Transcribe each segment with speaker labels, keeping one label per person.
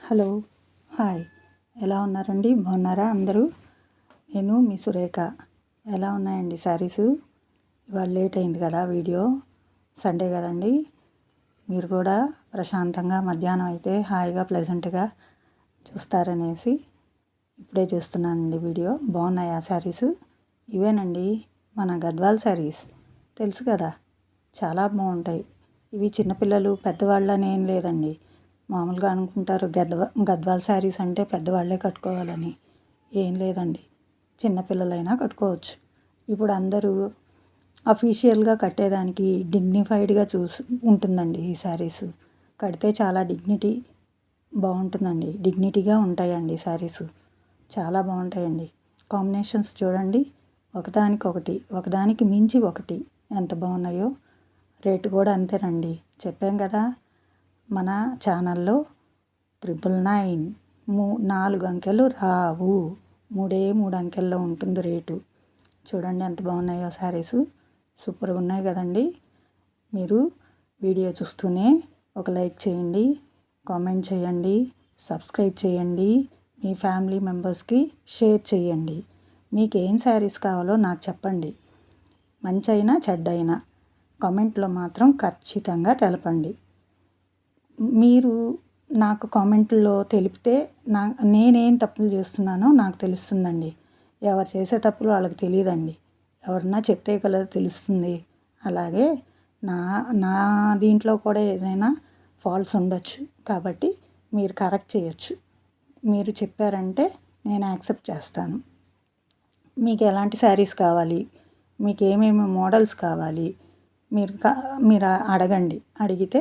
Speaker 1: Hello, hi. ఎలా ఉన్నారండి? బాగున్నారా అందరూ? నేను మీ సురేఖ. ఎలా ఉన్నాయండి శారీసు? ఇవాళ లేట్ అయింది కదా వీడియో, సండే కదండి. మీరు కూడా ప్రశాంతంగా మధ్యాహ్నం అయితే హాయిగా ప్లెజెంట్గా చూస్తారనేసి ఇప్పుడే చూస్తున్నానండి వీడియో. బాగున్నాయా శారీసు? ఇవేనండి మన గద్వాల్ శారీస్, తెలుసు కదా, చాలా బాగుంటాయి. ఇవి చిన్నపిల్లలు పెద్దవాళ్ళని ఏం లేదండి. మామూలుగా అనుకుంటారు గద్వాల్ శారీస్ అంటే పెద్దవాళ్ళే కట్టుకోవాలని. ఏం లేదండి, చిన్నపిల్లలైనా కట్టుకోవచ్చు. ఇప్పుడు అందరూ అఫీషియల్గా కట్టేదానికి డిగ్నిఫైడ్గా ఉంటుందండి ఈ శారీస్. కడితే చాలా బాగుంటుందండి, డిగ్నిటీగా ఉంటాయండి శారీస్. చాలా బాగుంటాయండి. కాంబినేషన్స్ చూడండి, ఒకదానికొకటి, ఒకదానికి మించి ఒకటి ఎంత బాగున్నాయో. రేటు కూడా అంతేనండి. చెప్పాం కదా, మన ఛానల్లో 999, 4 అంకెలు రావు, 3 అంకెల్లో ఉంటుంది రేటు. చూడండి ఎంత బాగున్నాయో శారీసు. సూపర్గా ఉన్నాయి కదండి. మీరు వీడియో చూస్తూనే ఒక లైక్ చేయండి, కామెంట్ చేయండి, సబ్స్క్రైబ్ చేయండి, మీ ఫ్యామిలీ మెంబర్స్కి షేర్ చేయండి. మీకు ఏం శారీస్ కావాలో నాకు చెప్పండి. మంచైనా చెడ్డైనా కామెంట్లో మాత్రం ఖచ్చితంగా తెలపండి. మీరు నాకు కామెంట్లో తెలిపితే నేనేం తప్పులు చేస్తున్నానో నాకు తెలుస్తుందండి. ఎవరు చేసే తప్పులు వాళ్ళకి తెలియదండి, ఎవరన్నా చెప్తే కదా తెలుస్తుంది. అలాగే నా నా దీంట్లో కూడా ఏదైనా ఫాల్ట్స్ ఉండొచ్చు, కాబట్టి మీరు కరెక్ట్ చేయొచ్చు. మీరు చెప్పారంటే నేను యాక్సెప్ట్ చేస్తాను. మీకు ఎలాంటి శారీస్ కావాలి, మీకు ఏమేమి మోడల్స్ కావాలి, మీరు అడగండి. అడిగితే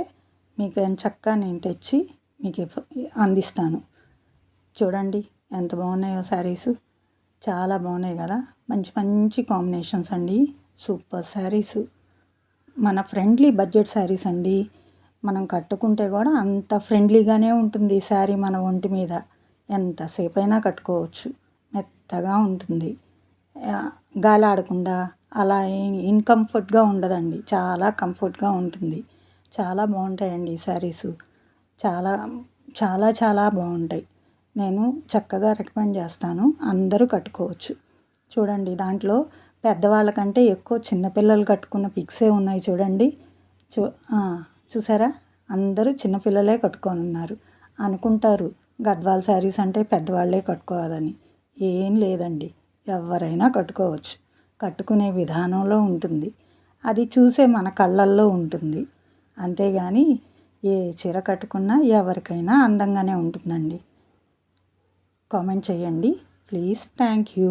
Speaker 1: మీకు ఎంచక్కా నేను తెచ్చి మీకు అందిస్తాను. చూడండి ఎంత బాగున్నాయో శారీసు. చాలా బాగున్నాయి కదా. మంచి మంచి కాంబినేషన్స్ అండి. సూపర్ శారీసు. మన ఫ్రెండ్లీ బడ్జెట్ శారీస్ అండి. మనం కట్టుకుంటే కూడా అంత ఫ్రెండ్లీగానే ఉంటుంది ఈ శారీ మన ఒంటి మీద. ఎంతసేపు అయినా కట్టుకోవచ్చు, మెత్తగా ఉంటుంది, గాలి ఆడకుండా అలా ఇన్కంఫర్ట్గా ఉండదండి, చాలా కంఫర్ట్గా ఉంటుంది. చాలా బాగుంటాయండి ఈ శారీసు. చాలా చాలా చాలా బాగుంటాయి. నేను చక్కగా రికమెండ్ చేస్తాను, అందరూ కట్టుకోవచ్చు. చూడండి, దాంట్లో పెద్దవాళ్ళకంటే ఎక్కువ చిన్నపిల్లలు కట్టుకున్న పిక్సే ఉన్నాయి చూడండి. చూసారా, అందరూ చిన్నపిల్లలే కట్టుకొని ఉన్నారు. అనుకుంటారు గద్వాల్ శారీస్ అంటే పెద్దవాళ్ళే కట్టుకోవాలని. ఏం లేదండి, ఎవరైనా కట్టుకోవచ్చు. కట్టుకునే విధానంలో ఉంటుంది, అది చూసే మన కళ్ళల్లో ఉంటుంది. అంతేగాని ఏ చీర కట్టుకున్నా ఎవరికైనా అందంగానే ఉంటుందండి. కామెంట్ చేయండి ప్లీజ్. Thank you.